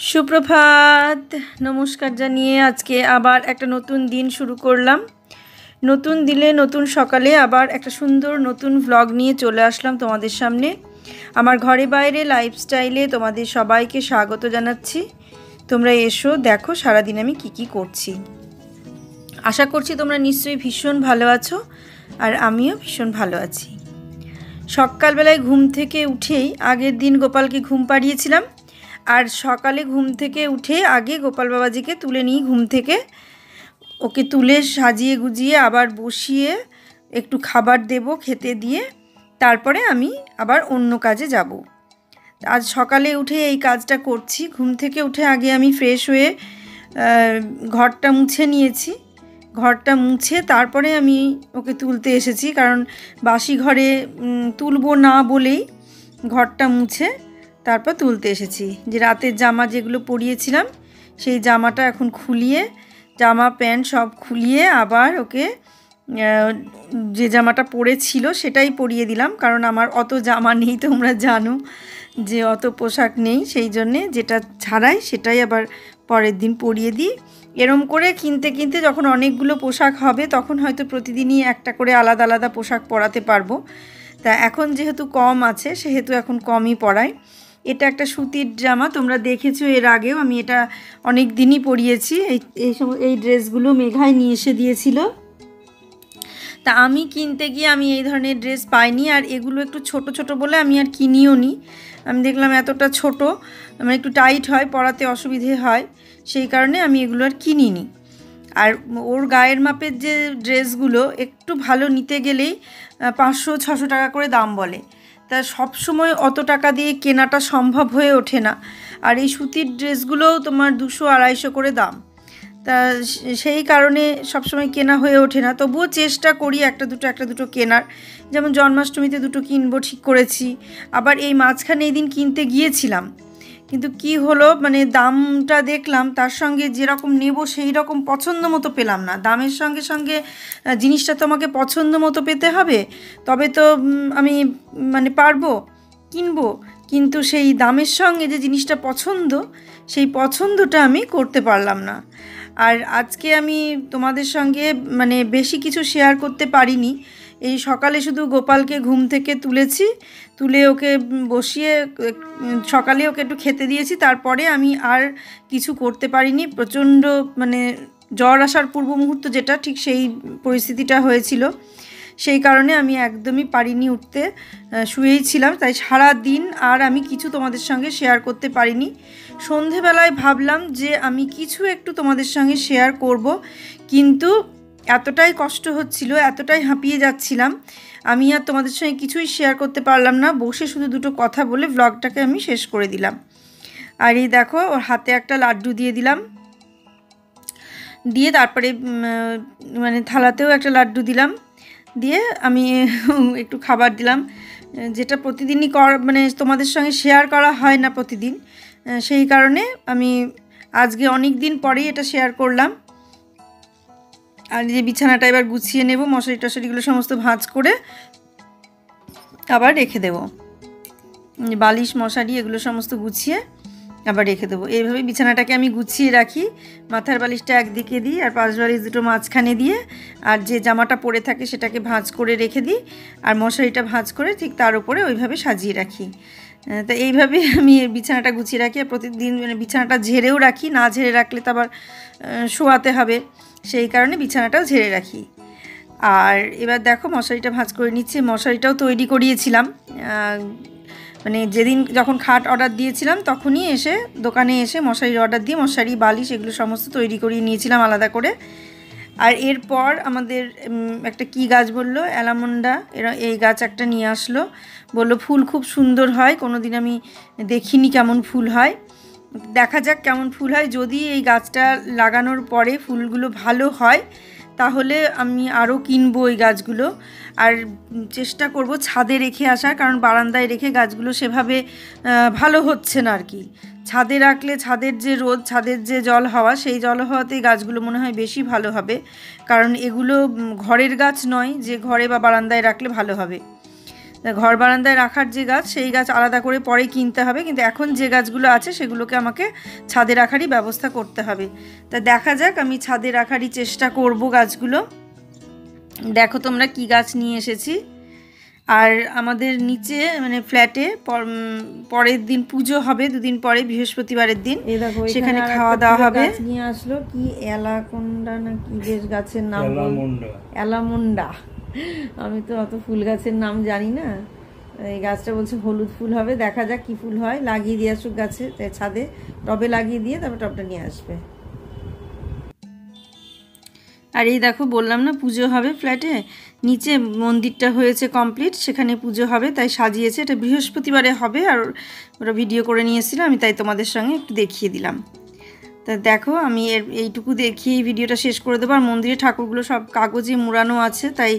সুপ্রভাত, নমস্কার জানিয়ে আজকে আবার একটা নতুন দিন শুরু করলাম। নতুন দিনে নতুন সকালে আবার একটা সুন্দর নতুন ভ্লগ নিয়ে চলে আসলাম তোমাদের সামনে। আমার ঘরে বাইরে লাইফস্টাইলে তোমাদের সবাইকে স্বাগত জানাচ্ছি। তোমরা এসো, দেখো সারাদিন আমি কি করছি। আশা করছি তোমরা নিশ্চয়ই ভীষণ ভালো আছো, আর আমিও ভীষণ ভালো আছি। সকালবেলায় ঘুম থেকে উঠেই আগের দিন গোপালকে ঘুম পাড়িয়েছিলাম, আর সকালে ঘুম থেকে উঠে আগে গোপাল বাবাজিকে তুলে নিই ঘুম থেকে। ওকে তুলে সাজিয়ে গুজিয়ে আবার বসিয়ে একটু খাবার দেব, খেতে দিয়ে তারপরে আমি আবার অন্য কাজে যাব। আজ সকালে উঠে এই কাজটা করছি। ঘুম থেকে উঠে আগে আমি ফ্রেশ হয়ে ঘরটা মুছে নিয়েছি। ঘরটা মুছে তারপরে আমি ওকে তুলতে এসেছি, কারণ বাসি ঘরে তুলবো না বলেই ঘরটা মুছে তারপর তুলতে এসেছি। যে রাতের জামা যেগুলো পরিয়েছিলাম সেই জামাটা এখন খুলিয়ে, জামা প্যান্ট সব খুলিয়ে আবার ওকে যে জামাটা পরেছিল সেটাই পরিয়ে দিলাম, কারণ আমার অত জামা নেই, তোমরা জানো যে অত পোশাক নেই, সেই জন্যে যেটা ছাড়াই সেটাই আবার পরের দিন পরিয়ে দিই। এরম করে কিনতে কিনতে যখন অনেকগুলো পোশাক হবে তখন হয়তো প্রতিদিনই একটা করে আলাদা আলাদা পোশাক পরাতে পারবো। তা এখন যেহেতু কম আছে সেহেতু এখন কমই পরাই। এটা একটা সুতির জামা, তোমরা দেখেছো এর আগেও, আমি এটা অনেক দিনই পরিয়েছি। এই ড্রেসগুলো মেঘায় নিয়ে এসে দিয়েছিল। তা আমি কিনতে গিয়ে আমি এই ধরনের ড্রেস পাইনি, আর এগুলো একটু ছোট ছোট বলে আমি আর কিনিও নি। আমি দেখলাম এতটা ছোট, মানে একটু টাইট হয়, পরাতে অসুবিধে হয়, সেই কারণে আমি এগুলো আর কিনিনি। আর ওর গায়ের মাপের যে ড্রেসগুলো একটু ভালো নিতে গেলেই 500-600 টাকা করে দাম বলে। তা সব সময় অত টাকা দিয়ে কেনাটা সম্ভব হয়ে ওঠে না। আর এই সুতির ড্রেসগুলোও তোমার 200-250 করে দাম। তা সেই কারণে সবসময় কেনা হয়ে ওঠে না। তবুও চেষ্টা করি একটা দুটো কেনার। যেমন জন্মাষ্টমীতে 2টো কিনবো ঠিক করেছি। আবার এই মাঝখানে এই দিন কিনতে গিয়েছিলাম, কিন্তু কি হলো, মানে দামটা দেখলাম তার সঙ্গে যেরকম নেব সেই রকম পছন্দ মতো পেলাম না। দামের সঙ্গে সঙ্গে জিনিসটা তো আমাকে পছন্দ মতো পেতে হবে, তবে তো আমি মানে পারবো কিনবো। কিন্তু সেই দামের সঙ্গে যে জিনিসটা পছন্দ, সেই পছন্দটা আমি করতে পারলাম না। আর আজকে আমি তোমাদের সঙ্গে মানে বেশি কিছু শেয়ার করতে পারিনি। এই সকালে শুধু গোপালকে ঘুম থেকে তুলেছি, তুলে ওকে বসিয়ে সকালে ওকে একটু খেতে দিয়েছি, তারপরে আমি আর কিছু করতে পারিনি। প্রচণ্ড মানে জ্বর আসার পূর্ব মুহূর্ত যেটা, ঠিক সেই পরিস্থিতিটা হয়েছিল, সেই কারণে আমি একদমই পারিনি উঠতে, শুয়েই ছিলাম। তাই সারা দিন আর আমি কিছু তোমাদের সঙ্গে শেয়ার করতে পারিনি। সন্ধেবেলায় ভাবলাম যে আমি কিছু একটু তোমাদের সঙ্গে শেয়ার করব, কিন্তু এতটাই কষ্ট হচ্ছিল, এতটাই হাঁপিয়ে যাচ্ছিলাম, আমি আর তোমাদের সঙ্গে কিছুই শেয়ার করতে পারলাম না। বসে শুধু 2টো কথা বলে ভ্লগটাকে আমি শেষ করে দিলাম। আর এই দেখো ওর হাতে একটা লাড্ডু দিয়ে দিলাম, দিয়ে তারপরে মানে থালাতেও একটা লাড্ডু দিলাম, দিয়ে আমি একটু খাবার দিলাম, যেটা প্রতিদিনই মানে তোমাদের সঙ্গে শেয়ার করা হয় না প্রতিদিন, সেই কারণে আমি আজকে অনেক দিন পরেই এটা শেয়ার করলাম। আর যে বিছানাটা এবার গুছিয়ে নেব, মশারি টশারিগুলো সমস্ত ভাঁজ করে আবার রেখে দেব, বালিশ মশারি এগুলো সমস্ত গুছিয়ে আবার রেখে দেবো। এইভাবে বিছানাটাকে আমি গুছিয়ে রাখি। মাথার বালিশটা একদিকে দিই, আর পাশ বালিশ 2টো মাঝখানে দিয়ে, আর যে জামাটা পরে থাকে সেটাকে ভাঁজ করে রেখে দিই, আর মশারিটা ভাঁজ করে ঠিক তার উপরে ওইভাবে সাজিয়ে রাখি। তা এইভাবে আমি বিছানাটা গুছিয়ে রাখি। আর প্রতিদিন মানে বিছানাটা ঝেড়েও রাখি, না ঝেড়ে রাখলে তো আবার শোয়াতে হবে, সেই কারণে বিছানাটাও ঝেড়ে রাখি। আর এবার দেখো মশারিটা ভাঁজ করে নিচ্ছি। মশারিটাও তৈরি করিয়েছিলাম, মানে যেদিন যখন খাট অর্ডার দিয়েছিলাম তখনই এসে দোকানে এসে মশারির অর্ডার দিয়ে মশারি বালিশ এগুলো সমস্ত তৈরি করিয়ে নিয়েছিলাম আলাদা করে। আর এরপর আমাদের একটা কি গাছ বললো, অ্যালামন্ডা, এই গাছ একটা নিয়ে আসলো, বললো ফুল খুব সুন্দর হয়, কোনো দিন আমি দেখিনি কেমন ফুল হয়, দেখা যাক কেমন ফুল হয়। যদি এই গাছটা লাগানোর পরে ফুলগুলো ভালো হয় তাহলে আমি আরও কিনবো এই গাছগুলো, আর চেষ্টা করব ছাদে রেখে আসার, কারণ বারান্দায় রেখে গাছগুলো সেভাবে ভালো হচ্ছে না আর কি। ছাদে রাখলে ছাদের যে রোদ, ছাদের যে জল হাওয়া, সেই জল হাওয়াতে গাছগুলো মনে হয় বেশি ভালো হবে, কারণ এগুলো ঘরের গাছ নয় যে ঘরে বা বারান্দায় রাখলে ভালো হবে। ঘর বারান্দায় রাখার যে গাছ সেই গাছ আলাদা করে পরে কিনতে হবে, কিন্তু এখন যে গাছগুলো আছে সেগুলোকে আমাকে ছাদে রাখারই ব্যবস্থা করতে হবে। তা দেখা যাক, আমি ছাদে রাখারই চেষ্টা করব গাছগুলো। দেখো তোমরা কি গাছ নিয়ে এসেছি। আর আমাদের নিচে মানে ফ্ল্যাটে পরের দিন পুজো হবে, দুদিন পরে বৃহস্পতিবারের দিন, সেখানে খাওয়া দাওয়া হবে। নিয়ে আসলো কি এলাকন্ডা না কি বেশ গাছের নাম, এলামুন্ডা। আমি তো অত ফুল গাছের নাম জানি না। এই গাছটা বলছে হলুদ ফুল হবে, দেখা যাক কি ফুল হয়। লাগিয়ে দিয়ে আসুক গাছে, ছাদে টবে লাগিয়ে দিয়ে তারপর টবটা নিয়ে আসবে। আর এই দেখো বললাম না পুজো হবে ফ্ল্যাটে, নিচে মন্দিরটা হয়েছে কমপ্লিট, সেখানে পুজো হবে তাই সাজিয়েছে। এটা বৃহস্পতিবারে হবে, আর ওরা ভিডিও করে নিয়েছিল, আমি তাই তোমাদের সঙ্গে একটু দেখিয়ে দিলাম। তা দেখো আমি এইটুকু দেখিয়ে এই ভিডিওটা শেষ করে দেবো। আর মন্দিরে ঠাকুরগুলো সব কাগজে মুড়ানো আছে, তাই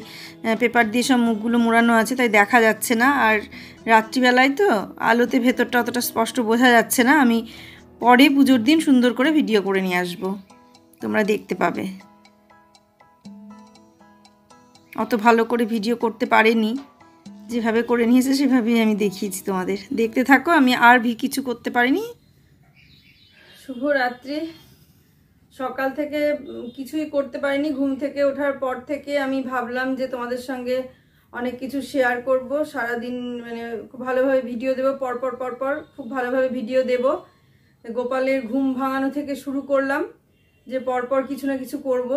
পেপার দিয়ে সব মুখগুলো মুড়ানো আছে, তাই দেখা যাচ্ছে না। আর রাত্রিবেলায় তো আলোতে ভেতরটা অতটা স্পষ্ট বোঝা যাচ্ছে না। আমি পরে পুজোর দিন সুন্দর করে ভিডিও করে নিয়ে আসবো, তোমরা দেখতে পাবে। অত ভালো করে ভিডিও করতে পারিনি, যেভাবে করে নিয়েছে সেভাবেই আমি দেখিয়েছি তোমাদের, দেখতে থাকো। আমি আর কিছু করতে পারিনি। শুভরাত্রি। সকাল থেকে কিছুই করতে পারিনি, ঘুম থেকে ওঠার পর থেকে আমি ভাবলাম যে তোমাদের সঙ্গে অনেক কিছু শেয়ার করব। সারাদিন মানে খুব ভালোভাবে ভিডিও দেবো, পরপর খুব ভালোভাবে ভিডিও দেব। গোপালের ঘুম ভাঙানো থেকে শুরু করলাম, যে পরপর কিছু না কিছু করব,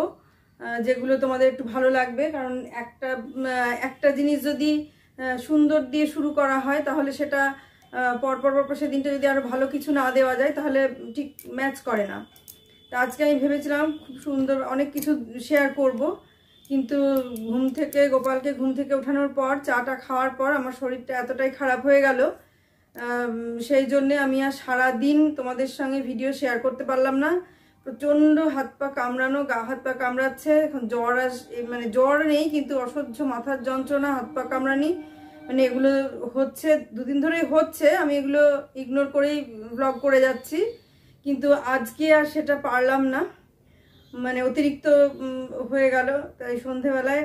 যেগুলো তোমাদের একটু ভালো লাগবে। কারণ একটা জিনিস যদি সুন্দর দিয়ে শুরু করা হয়, তাহলে সেটা পরপর সেদিনটা যদি আরও ভালো কিছু না দেওয়া যায় তাহলে ঠিক ম্যাচ করে না। তা আজকে আমি ভেবেছিলাম খুব সুন্দর অনেক কিছু শেয়ার করব, কিন্তু গোপালকে ঘুম থেকে ওঠানোর পর চাটা খাওয়ার পর আমার শরীরটা এতটাই খারাপ হয়ে গেল, সেই জন্যে আমি আর সারাদিন তোমাদের সঙ্গে ভিডিও শেয়ার করতে পারলাম না। প্রচণ্ড হাত পা কামড়ানো, হাত পা কামড়াচ্ছে। এখন মানে জ্বর নেই, কিন্তু অসহ্য মাথার যন্ত্রণা, হাত পা কামড়ানি, মানে এগুলো হচ্ছে, দুদিন ধরেই হচ্ছে। আমি এগুলো ইগনোর করেই ব্লগ করে যাচ্ছি, কিন্তু আজকে আর সেটা পারলাম না, মানে অতিরিক্ত হয়ে গেল। তাই সন্ধেবেলায়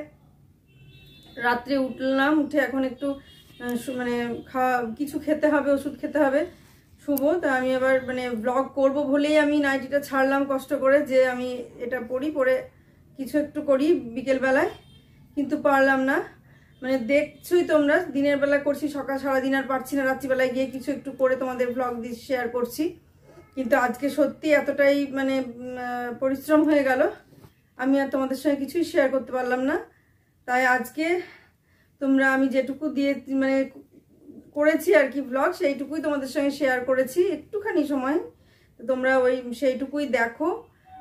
রাত্রে উঠলাম, উঠে এখন একটু মানে কিছু খেতে হবে, ওষুধ খেতে হবে শুভ। তা আমি এবার মানে ব্লগ করব বলেই আমি নাইটিটা ছাড়লাম কষ্ট করে, যে আমি এটা পরে কিছু একটু করি বিকেলবেলায়, কিন্তু পারলাম না। মানে দেখছোই তোমরা, দিনের বেলা করছি, সকাল সারাদিন আর পারছি না, রাত্রিবেলায় গিয়ে কিছু একটু করে তোমাদের ব্লগ দিয়ে শেয়ার করছি। কিন্তু আজকে সত্যি এতটাই মানে পরিশ্রম হয়ে গেল, আমি আর তোমাদের সঙ্গে কিছুই শেয়ার করতে পারলাম না। তাই আজকে আমি যেটুকু দিয়ে মানে করেছি আর কি ব্লগ, সেইটুকুই তোমাদের সঙ্গে শেয়ার করেছি একটুখানি সময়। তোমরা সেইটুকুই দেখো,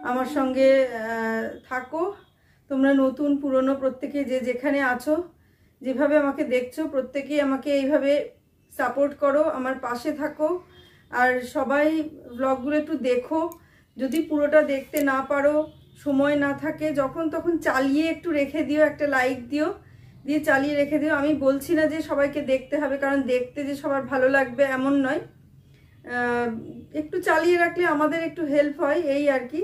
আমার সঙ্গে থাকো। তোমরা নতুন পুরনো প্রত্যেকে যে যেখানে আছো, যেভাবে আমাকে দেখছো, প্রত্যেকেই আমাকে এইভাবে সাপোর্ট করো, আমার পাশে থাকো। আর সবাই ব্লগগুলো একটু দেখো, যদি পুরোটা দেখতে না পারো, সময় না থাকে, যখন তখন চালিয়ে একটু রেখে দিও, একটা লাইক দিয়ে চালিয়ে রেখে দিও। আমি বলছি না যে সবাইকে দেখতে হবে, কারণ দেখতে যে সবার ভালো লাগবে এমন নয়, একটু চালিয়ে রাখলে আমাদের একটু হেল্প হয়, এই আর কি।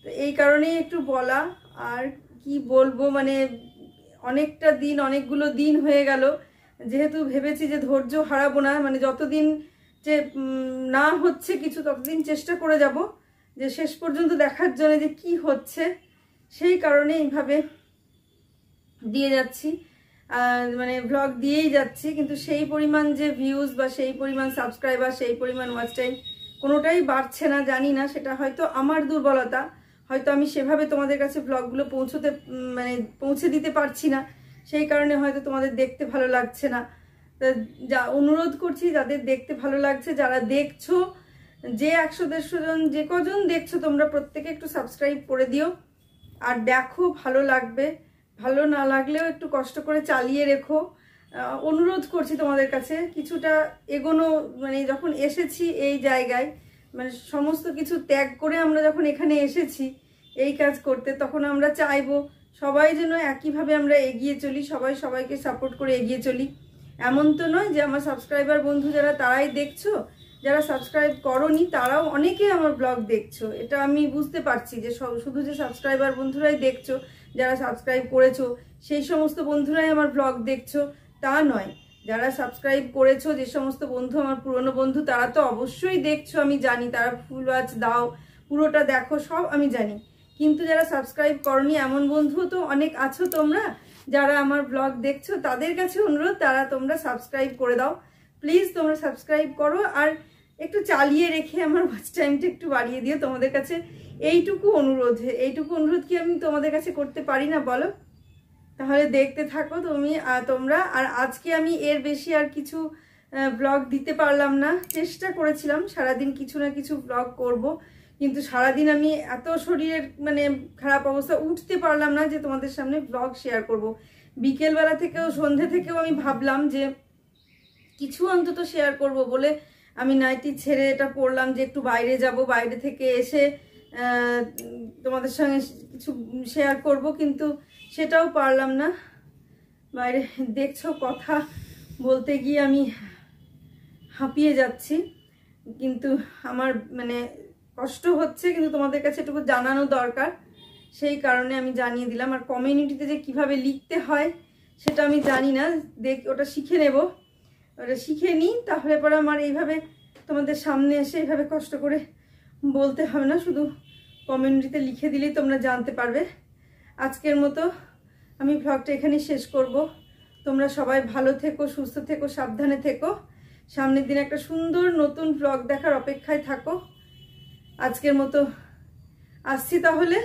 তো এই কারণেই একটু বলা। আর কি বলবো, মানে অনেকগুলো দিন হয়ে গেল, যেহেতু ভেবেছি যে ধৈর্য হারাবো না, মানে যতদিন যে না হচ্ছে কিছু ততদিন চেষ্টা করে যাব যে শেষ পর্যন্ত দেখার জন্য যে কি হচ্ছে। সেই কারণে এইভাবে দিয়ে যাচ্ছি, মানে ব্লগ দিয়েই যাচ্ছি, কিন্তু সেই পরিমাণ যে ভিউজ বা সেই পরিমাণ সাবস্ক্রাইবার, সেই পরিমাণ ওয়াচ টাইম কোনোটাই বাড়ছে না। জানি না, সেটা হয়তো আমার দুর্বলতা, হয়তো আমি সেভাবে তোমাদের কাছে ব্লগগুলো পৌঁছে দিতে পারছি না, সেই কারণে হয়তো তোমাদের দেখতে ভালো লাগছে না। যা অনুরোধ করছি, যাদের দেখতে ভালো লাগছে, যারা দেখছো, যে 100-150 জন যে কজন দেখছো, তোমরা প্রত্যেকে একটু সাবস্ক্রাইব করে দিও। আর দেখো, ভালো লাগবে, ভালো না লাগলেও একটু কষ্ট করে চালিয়ে রেখো, অনুরোধ করছি তোমাদের কাছে। কিছুটা এগোনো, মানে যখন এসেছি এই জায়গায়, মানে সমস্ত কিছু ত্যাগ করে আমরা যখন এখানে এসেছি এই কাজ করতে, তখন আমরা চাইবো সবাই যেন একইভাবে আমরা এগিয়ে চলি, সবাইকে সাপোর্ট করে এগিয়ে চলি। এমন তো নয় যে আমার সাবস্ক্রাইবার বন্ধু যারা তারাই দেখছো, যারা সাবস্ক্রাইব করোনি তারাও অনেকে আমার ব্লগ দেখছো, এটা আমি বুঝতে পারছি। যে শুধু যে সাবস্ক্রাইবার বন্ধুরাই দেখছো, যারা সাবস্ক্রাইব করেছো সেই সমস্ত বন্ধুরাই আমার ব্লগ দেখছো তা নয়, যারা সাবস্ক্রাইব করেছো, যে সমস্ত বন্ধু আমার পুরনো বন্ধু, তারা তো অবশ্যই দেখছো, আমি জানি, তারা ফুল ওয়াচ দাও, পুরোটা দেখো, সব আমি জানি। কিন্তু যারা সাবস্ক্রাইব করনি এমন বন্ধু তো অনেক আছো তোমরা, যারা আমার ব্লগ দেখছো, তাদের কাছে অনুরোধ, তোমরা সাবস্ক্রাইব করে দাও প্লিজ। তোমরা সাবস্ক্রাইব করো আর একটু চালিয়ে রেখে আমার ওয়াচ টাইমটা একটু বাড়িয়ে দিও। তোমাদের কাছে এইটুকু অনুরোধ কি আমি তোমাদের কাছে করতে পারি না বলো? তাহলে দেখতে থাকো তোমরা। আর আজকে আমি এর বেশি আর কিছু ব্লগ দিতে পারলাম না। চেষ্টা করেছিলাম সারাদিন কিছু না কিছু ব্লগ করব, কিন্তু সারাদিন আমি এত শরীরের মানে খারাপ অবস্থা, উঠতে পারলাম না যে তোমাদের সামনে ব্লগ শেয়ার করব। বিকেলবেলা থেকেও সন্ধে থেকেও আমি ভাবলাম যে কিছু অন্তত শেয়ার করব বলে আমি নাইটি ছেড়ে এটা পরলাম যে একটু বাইরে যাব, বাইরে থেকে এসে তোমাদের সঙ্গে কিছু শেয়ার করব, কিন্তু সেটাও পারলাম না। বাইরে দেখছো, কথা বলতে গিয়ে আমি হাঁপিয়ে যাচ্ছি, কিন্তু আমার মানে কষ্ট হচ্ছে, কিন্তু তোমাদের কাছে এটুকু জানানো দরকার, সেই কারণে আমি জানিয়ে দিলাম। আর কমিউনিটিতে যে কিভাবে লিখতে হয় সেটা আমি জানি না, ওটা শিখে নেব, ওটা শিখে নিই, তাহলে পরে আমার এইভাবে তোমাদের সামনে এসে এইভাবে কষ্ট করে বলতে হবে না, শুধু কমিউনিটিতে লিখে দিলেই তোমরা জানতে পারবে। আজকের মতো আমি ভ্লগটা এখানেই শেষ করব। তোমরা সবাই ভালো থেকো, সুস্থ থেকো, সাবধানে থেকো। সামনের দিন একটা সুন্দর নতুন ভ্লগ দেখার অপেক্ষায় থাকো। আজকের মতো আসছি তাহলে।